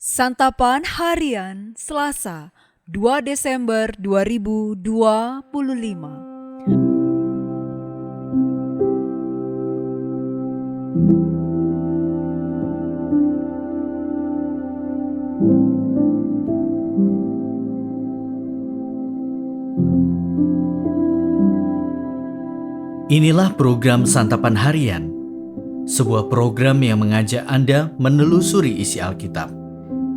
Santapan Harian Selasa 2 Desember 2025. Inilah program Santapan Harian, sebuah program yang mengajak Anda menelusuri isi Alkitab,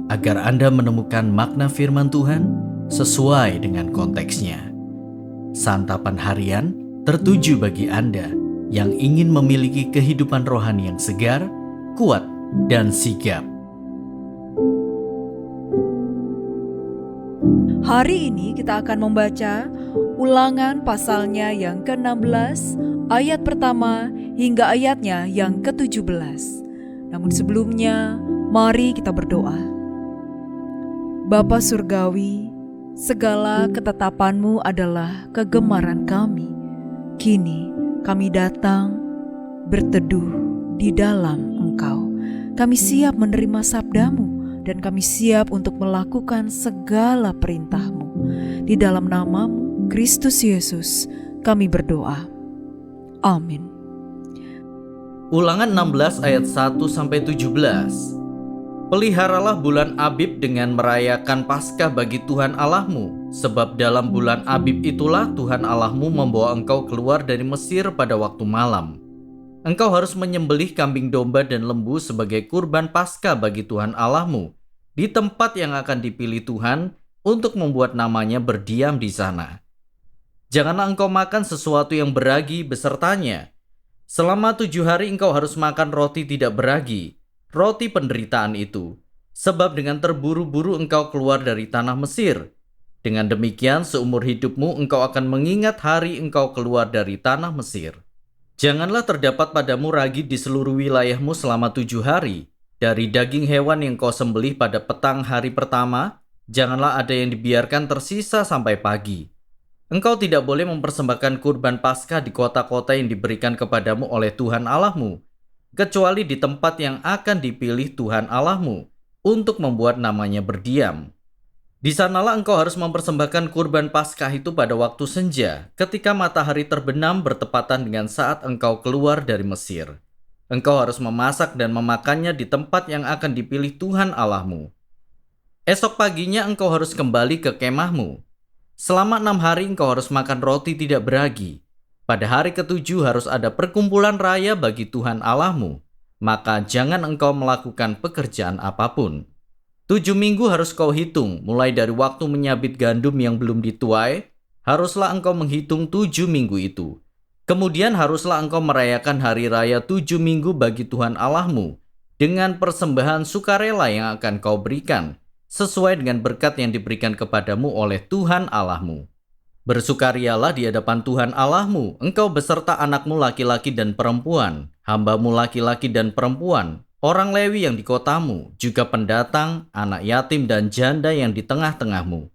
agar Anda menemukan makna firman Tuhan sesuai dengan konteksnya. Santapan Harian tertuju bagi Anda yang ingin memiliki kehidupan rohani yang segar, kuat, dan sigap. Hari ini kita akan membaca Ulangan pasalnya yang ke-16, ayat pertama hingga ayatnya yang ke-17. Namun sebelumnya, mari kita berdoa. Bapa Surgawi, segala ketetapan-Mu adalah kegemaran kami. Kini kami datang berteduh di dalam Engkau. Kami siap menerima sabda-Mu dan kami siap untuk melakukan segala perintah-Mu. Di dalam nama-Mu, Kristus Yesus, kami berdoa. Amin. Ulangan 16 ayat 1-17. Peliharalah bulan Abib dengan merayakan Paskah bagi Tuhan Allahmu, sebab dalam bulan Abib itulah Tuhan Allahmu membawa engkau keluar dari Mesir pada waktu malam. Engkau harus menyembelih kambing domba dan lembu sebagai kurban Paskah bagi Tuhan Allahmu di tempat yang akan dipilih Tuhan untuk membuat namanya berdiam di sana. Janganlah engkau makan sesuatu yang beragi besertanya. Selama 7 hari engkau harus makan roti tidak beragi, roti penderitaan itu, sebab dengan terburu-buru engkau keluar dari tanah Mesir. Dengan demikian seumur hidupmu engkau akan mengingat hari engkau keluar dari tanah Mesir. Janganlah terdapat padamu ragi di seluruh wilayahmu selama 7 hari. Dari daging hewan yang kau sembelih pada petang hari pertama, janganlah ada yang dibiarkan tersisa sampai pagi. Engkau tidak boleh mempersembahkan kurban Paskah di kota-kota yang diberikan kepadamu oleh Tuhan Allahmu, kecuali di tempat yang akan dipilih Tuhan Allahmu untuk membuat namanya berdiam. Di sanalah engkau harus mempersembahkan kurban Paskah itu pada waktu senja, ketika matahari terbenam bertepatan dengan saat engkau keluar dari Mesir. Engkau harus memasak dan memakannya di tempat yang akan dipilih Tuhan Allahmu. Esok paginya engkau harus kembali ke kemahmu. Selama 6 hari engkau harus makan roti tidak beragi. Pada hari ke-7 harus ada perkumpulan raya bagi Tuhan Allahmu. Maka jangan engkau melakukan pekerjaan apapun. 7 minggu harus kau hitung, mulai dari waktu menyabit gandum yang belum dituai, haruslah engkau menghitung 7 minggu itu. Kemudian haruslah engkau merayakan hari raya 7 minggu bagi Tuhan Allahmu, dengan persembahan sukarela yang akan kau berikan, sesuai dengan berkat yang diberikan kepadamu oleh Tuhan Allahmu. Bersukarialah di hadapan Tuhan Allahmu, engkau beserta anakmu laki-laki dan perempuan, hambamu laki-laki dan perempuan, orang Lewi yang di kotamu, juga pendatang, anak yatim dan janda yang di tengah-tengahmu.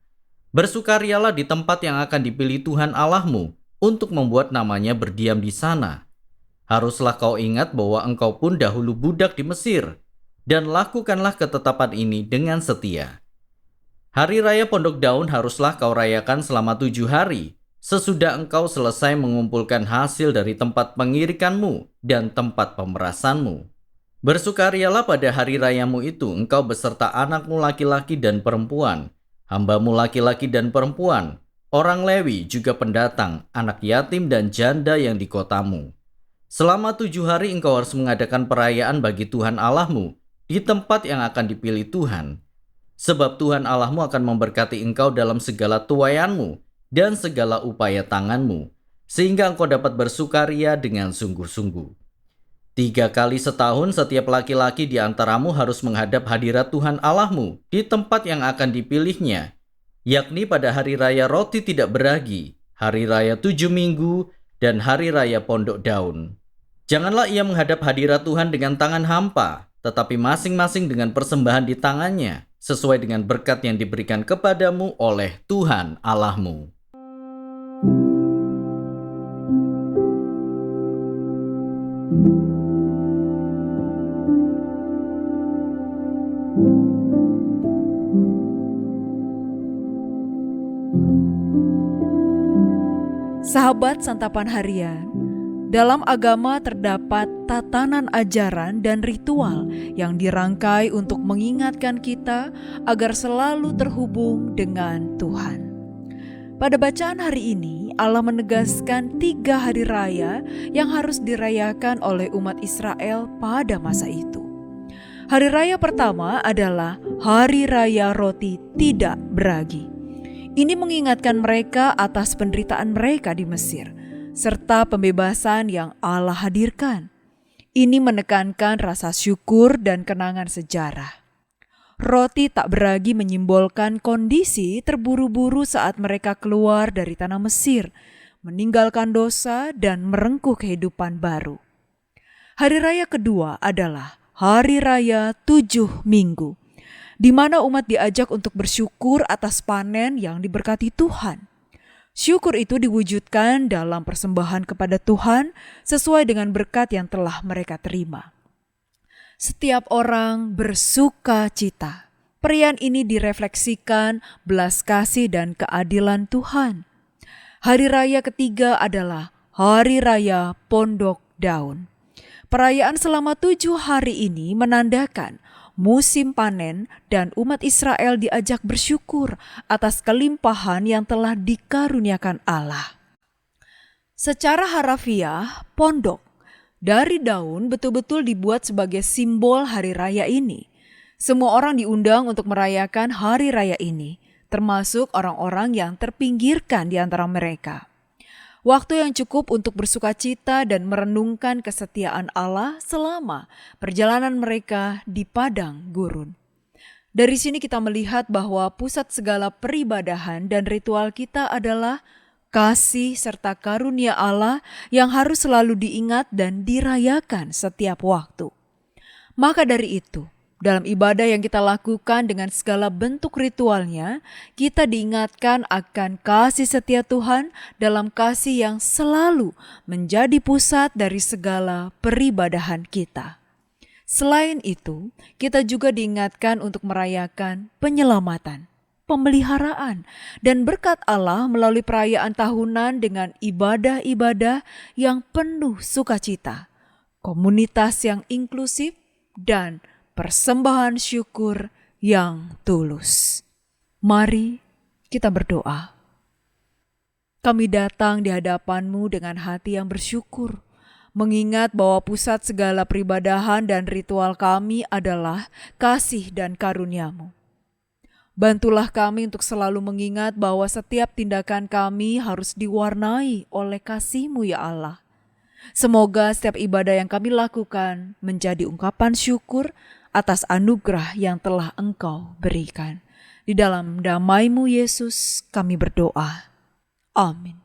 Bersukarialah di tempat yang akan dipilih Tuhan Allahmu untuk membuat namanya berdiam di sana. Haruslah kau ingat bahwa engkau pun dahulu budak di Mesir, dan lakukanlah ketetapan ini dengan setia. Hari Raya Pondok Daun haruslah kau rayakan selama 7 hari, sesudah engkau selesai mengumpulkan hasil dari tempat pengirikanmu dan tempat pemerasanmu. Bersukarialah pada hari rayamu itu, engkau beserta anakmu laki-laki dan perempuan, hambamu laki-laki dan perempuan, orang Lewi juga pendatang, anak yatim dan janda yang di kotamu. Selama 7 hari engkau harus mengadakan perayaan bagi Tuhan Allahmu di tempat yang akan dipilih Tuhan. Sebab Tuhan Allahmu akan memberkati engkau dalam segala tuaianmu dan segala upaya tanganmu, sehingga engkau dapat bersukaria dengan sungguh-sungguh. 3 kali setahun setiap laki-laki di antaramu harus menghadap hadirat Tuhan Allahmu di tempat yang akan dipilihnya, yakni pada hari raya roti tidak beragi, hari raya 7 minggu, dan hari raya Pondok Daun. Janganlah ia menghadap hadirat Tuhan dengan tangan hampa, tetapi masing-masing dengan persembahan di tangannya, sesuai dengan berkat yang diberikan kepadamu oleh Tuhan Allahmu. Sahabat santapan harian, dalam agama terdapat tatanan ajaran dan ritual yang dirangkai untuk mengingatkan kita agar selalu terhubung dengan Tuhan. Pada bacaan hari ini, Allah menegaskan 3 hari raya yang harus dirayakan oleh umat Israel pada masa itu. Hari raya pertama adalah Hari Raya Roti Tidak Beragi. Ini mengingatkan mereka atas penderitaan mereka di Mesir, serta pembebasan yang Allah hadirkan. Ini menekankan rasa syukur dan kenangan sejarah. Roti tak beragi menyimbolkan kondisi terburu-buru saat mereka keluar dari tanah Mesir, meninggalkan dosa dan merengkuh kehidupan baru. Hari raya kedua adalah Hari Raya 7 Minggu, di mana umat diajak untuk bersyukur atas panen yang diberkati Tuhan. Syukur itu diwujudkan dalam persembahan kepada Tuhan sesuai dengan berkat yang telah mereka terima. Setiap orang bersuka cita. Perayaan ini direfleksikan belas kasih dan keadilan Tuhan. Hari raya ketiga adalah Hari Raya Pondok Daun. Perayaan selama 7 hari ini menandakan musim panen dan umat Israel diajak bersyukur atas kelimpahan yang telah dikaruniakan Allah. Secara harafiah, pondok dari daun betul-betul dibuat sebagai simbol hari raya ini. Semua orang diundang untuk merayakan hari raya ini, termasuk orang-orang yang terpinggirkan di antara mereka. Waktu yang cukup untuk bersukacita dan merenungkan kesetiaan Allah selama perjalanan mereka di padang gurun. Dari sini kita melihat bahwa pusat segala peribadahan dan ritual kita adalah kasih serta karunia Allah yang harus selalu diingat dan dirayakan setiap waktu. Maka dari itu, dalam ibadah yang kita lakukan dengan segala bentuk ritualnya, kita diingatkan akan kasih setia Tuhan dalam kasih yang selalu menjadi pusat dari segala peribadahan kita. Selain itu, kita juga diingatkan untuk merayakan penyelamatan, pemeliharaan, dan berkat Allah melalui perayaan tahunan dengan ibadah-ibadah yang penuh sukacita, komunitas yang inklusif, dan persembahan syukur yang tulus. Mari kita berdoa. Kami datang di hadapan-Mu dengan hati yang bersyukur, mengingat bahwa pusat segala peribadahan dan ritual kami adalah kasih dan karunia-Mu. Bantulah kami untuk selalu mengingat bahwa setiap tindakan kami harus diwarnai oleh kasih-Mu ya Allah. Semoga setiap ibadah yang kami lakukan menjadi ungkapan syukur atas anugerah yang telah Engkau berikan. Di dalam damai-Mu Yesus kami berdoa. Amin.